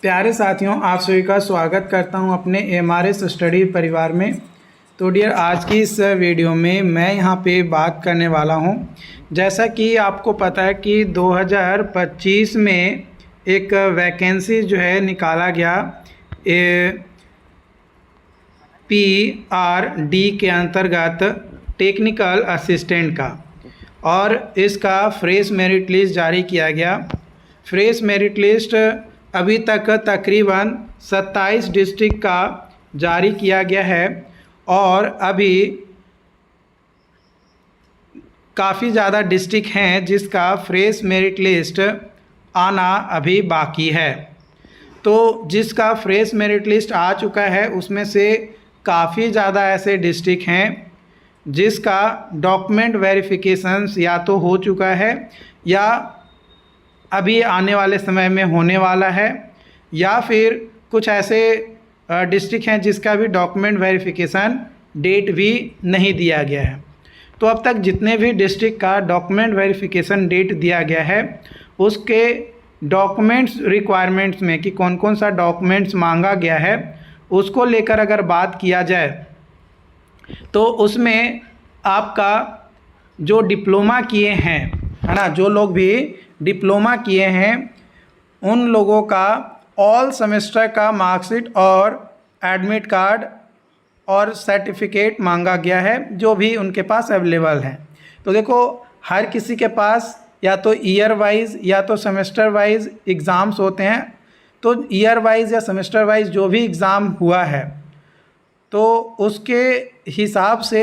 प्यारे साथियों, आप सभी का स्वागत करता हूं अपने एमआरएस स्टडी परिवार में। तो डियर, आज की इस वीडियो में मैं यहां पे बात करने वाला हूं। जैसा कि आपको पता है कि 2025 में एक वैकेंसी जो है निकाला गया PRD के अंतर्गत टेक्निकल असिस्टेंट का, और इसका फ्रेश मेरिट लिस्ट जारी किया गया। फ्रेश मेरिट लिस्ट अभी तक तकरीबन 27 डिस्ट्रिक्ट का जारी किया गया है और अभी काफ़ी ज़्यादा डिस्ट्रिक्ट हैं जिसका फ्रेश मेरिट लिस्ट आना अभी बाकी है। तो जिसका फ्रेश मेरिट लिस्ट आ चुका है उसमें से काफ़ी ज़्यादा ऐसे डिस्ट्रिक्ट हैं जिसका डॉक्यूमेंट वेरिफिकेशंस या तो हो चुका है या अभी आने वाले समय में होने वाला है, या फिर कुछ ऐसे डिस्ट्रिक्ट हैं जिसका भी डॉक्यूमेंट वेरिफिकेशन डेट भी नहीं दिया गया है। तो अब तक जितने भी डिस्ट्रिक्ट का डॉक्यूमेंट वेरिफिकेशन डेट दिया गया है उसके डॉक्यूमेंट्स रिक्वायरमेंट्स में कि कौन कौन सा डॉक्यूमेंट्स मांगा गया है उसको लेकर अगर बात किया जाए तो उसमें आपका जो डिप्लोमा किए हैं, है ना, जो लोग भी डिप्लोमा किए हैं उन लोगों का ऑल सेमेस्टर का मार्कशीट और एडमिट कार्ड और सर्टिफिकेट मांगा गया है जो भी उनके पास अवेलेबल है। तो देखो, हर किसी के पास या तो ईयर वाइज या तो सेमेस्टर वाइज एग्ज़ाम्स होते हैं। तो ईयर वाइज या सेमेस्टर वाइज जो भी एग्ज़ाम हुआ है तो उसके हिसाब से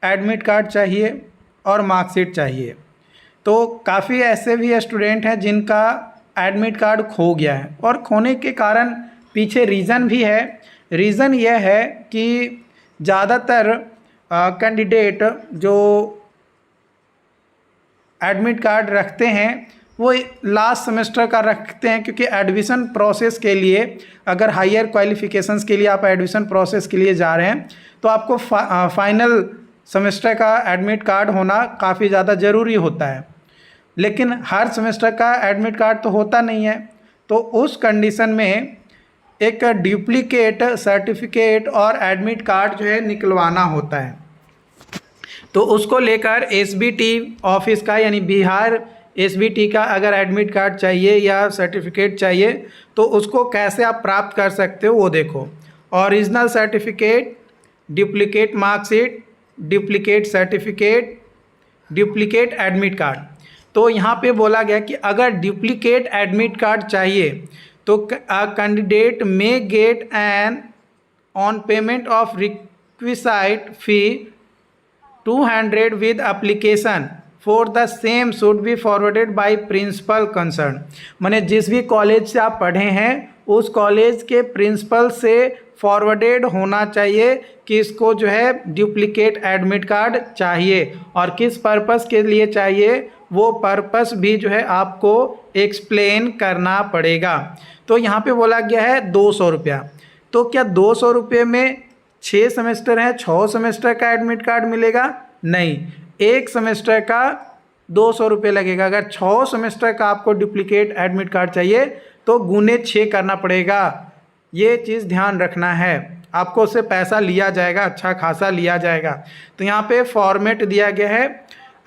एडमिट कार्ड चाहिए और मार्कशीट चाहिए। तो काफ़ी ऐसे भी स्टूडेंट हैं जिनका एडमिट कार्ड खो गया है, और खोने के कारण पीछे रीज़न भी है। रीज़न यह है कि ज़्यादातर कैंडिडेट जो एडमिट कार्ड रखते हैं वो लास्ट सेमेस्टर का रखते हैं, क्योंकि एडमिशन प्रोसेस के लिए, अगर हायर क्वालिफ़िकेशंस के लिए आप एडमिशन प्रोसेस के लिए जा रहे हैं तो आपको फाइनल सेमेस्टर का एडमिट कार्ड होना काफ़ी ज़्यादा ज़रूरी होता है। लेकिन हर सेमेस्टर का एडमिट कार्ड तो होता नहीं है, तो उस कंडीशन में एक डुप्लीकेट सर्टिफिकेट और एडमिट कार्ड जो है निकलवाना होता है। तो उसको लेकर SBT ऑफिस का, यानी बिहार SBT का अगर एडमिट कार्ड चाहिए या सर्टिफिकेट चाहिए तो उसको कैसे आप प्राप्त कर सकते हो वो देखो। Original certificate, duplicate marksheet, duplicate certificate, duplicate admit card. तो यहाँ पे बोला गया कि अगर डुप्लीकेट एडमिट कार्ड चाहिए तो candidate may get an on payment of requisite fee 200 with application for the same should be forwarded by principal concerned. माने जिस भी कॉलेज से आप पढ़े हैं उस कॉलेज के प्रिंसिपल से फॉरवर्डेड होना चाहिए कि इसको जो है डुप्लीकेट एडमिट कार्ड चाहिए, और किस पर्पस के लिए चाहिए वो पर्पस भी जो है आपको एक्सप्लेन करना पड़ेगा। तो यहाँ पे बोला गया है 200 रुपया। तो क्या 200 रुपये में 6 सेमेस्टर हैं, 6 सेमेस्टर का एडमिट कार्ड मिलेगा? नहीं, एक सेमेस्टर का 200 रुपये लगेगा। अगर 6 सेमेस्टर का आपको डुप्लीकेट एडमिट कार्ड चाहिए तो गुने 6 करना पड़ेगा। ये चीज़ ध्यान रखना है, आपको उससे पैसा लिया जाएगा, अच्छा खासा लिया जाएगा। तो यहाँ पे फॉर्मेट दिया गया है,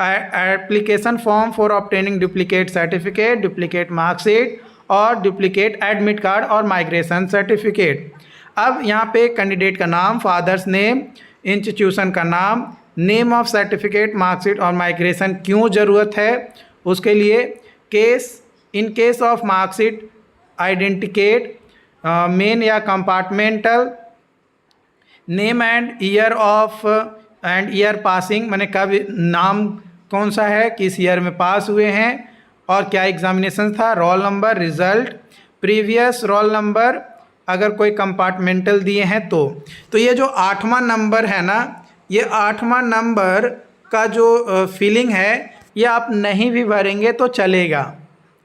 application form for obtaining duplicate certificate, duplicate marksheet और डुप्लीकेट एडमिट कार्ड और माइग्रेशन सर्टिफिकेट। अब यहाँ पे कैंडिडेट का नाम, फादर्स नेम, इंस्टीट्यूशन का नाम, नेम ऑफ सर्टिफिकेट, मार्कशीट और माइग्रेशन क्यों ज़रूरत है उसके लिए, case, in case of marksheet आइडेंटिकेट मेन या compartmental, name and year of and year passing, मैंने कब नाम कौन सा है, किस ईयर में पास हुए हैं और क्या एग्जामिनेशन था, roll number, result, previous roll number अगर कोई कंपार्टमेंटल दिए हैं तो ये जो 8वां नंबर है ना, ये 8वां नंबर का जो फिलिंग है ये आप नहीं भी भरेंगे तो चलेगा,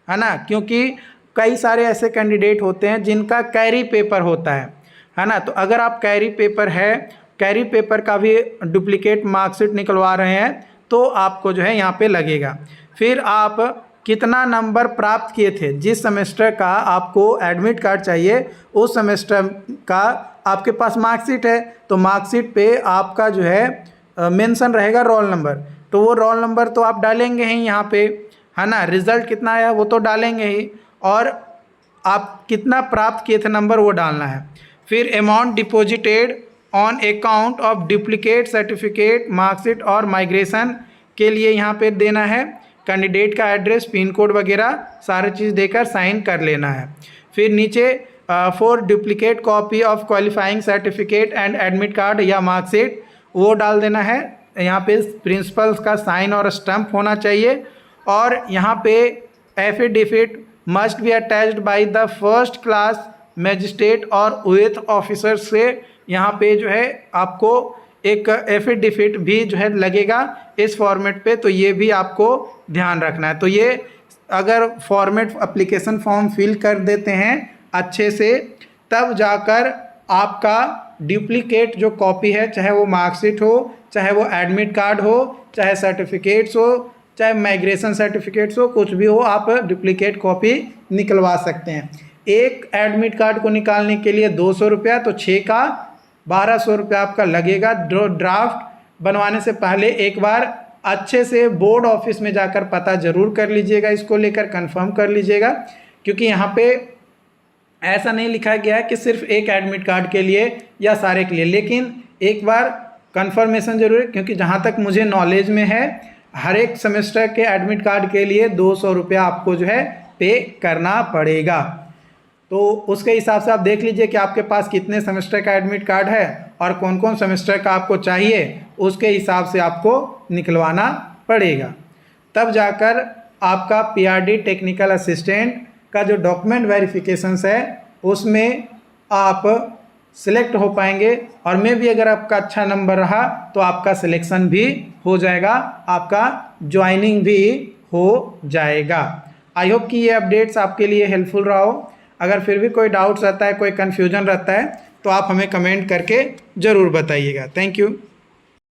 है ना, क्योंकि कई सारे ऐसे कैंडिडेट होते हैं जिनका कैरी पेपर होता है ना। तो अगर आप कैरी पेपर है, कैरी पेपर का भी डुप्लीकेट मार्कशीट निकलवा रहे हैं तो आपको जो है यहाँ पे लगेगा। फिर आप कितना नंबर प्राप्त किए थे, जिस सेमेस्टर का आपको एडमिट कार्ड चाहिए उस सेमेस्टर का आपके पास मार्कशीट है, तो मार्कशीट पे आपका जो है मेंशन रहेगा रोल नंबर, तो वो रोल नंबर तो आप डालेंगे ही यहाँ पे, है ना। रिजल्ट कितना आया वो तो डालेंगे ही, और आप कितना प्राप्त किए थे नंबर वो डालना है। फिर amount deposited on account of duplicate certificate marksheet और माइग्रेशन के लिए यहाँ पे देना है। कैंडिडेट का एड्रेस, पिन कोड वगैरह सारे चीज़ देकर साइन कर लेना है। फिर नीचे for duplicate copy of qualifying certificate and admit card या मार्कशीट वो डाल देना है। यहाँ पे प्रिंसिपल्स का साइन और स्टैम्प होना चाहिए। और यहाँ पे affidavit must be attached by the first class magistrate और विथ ऑफिसर से यहाँ पे जो है आपको एक एफिडेविट भी जो है लगेगा इस फॉर्मेट पे, तो ये भी आपको ध्यान रखना है। तो ये अगर फॉर्मेट एप्लीकेशन फॉर्म फिल कर देते हैं अच्छे से, तब जाकर आपका डुप्लीकेट जो कॉपी है, चाहे वो मार्कशीट हो, चाहे वो एडमिट कार्ड हो, चाहे सर्टिफिकेट्स हो, चाहे माइग्रेशन सर्टिफिकेट्स हो, कुछ भी हो, आप डुप्लीकेट कॉपी निकलवा सकते हैं। एक एडमिट कार्ड को निकालने के लिए 200 रुपया, तो 6 का 1200 रुपया आपका लगेगा। ड्राफ्ट बनवाने से पहले एक बार अच्छे से बोर्ड ऑफिस में जाकर पता ज़रूर कर लीजिएगा, इसको लेकर कंफर्म कर लीजिएगा, क्योंकि यहाँ पे ऐसा नहीं लिखा गया है कि सिर्फ एक एडमिट कार्ड के लिए या सारे के लिए, लेकिन एक बार कंफर्मेशन जरूर है, क्योंकि जहाँ तक मुझे नॉलेज में है हर एक सेमेस्टर के एडमिट कार्ड के लिए 200 रुपया आपको जो है पे करना पड़ेगा। तो उसके हिसाब से आप देख लीजिए कि आपके पास कितने सेमेस्टर का एडमिट कार्ड है और कौन कौन सेमेस्टर का आपको चाहिए, उसके हिसाब से आपको निकलवाना पड़ेगा। तब जाकर आपका पीआरडी टेक्निकल असिस्टेंट का जो डॉक्यूमेंट वेरिफिकेशंस है उसमें आप सिलेक्ट हो पाएंगे, और में भी अगर आपका अच्छा नंबर रहा तो आपका सिलेक्शन भी हो जाएगा, आपका ज्वाइनिंग भी हो जाएगा। आई होप कि ये अपडेट्स आपके लिए हेल्पफुल रहा हो। अगर फिर भी कोई डाउट्स रहता है, कोई कन्फ्यूजन रहता है, तो आप हमें कमेंट करके ज़रूर बताइएगा। Thank you.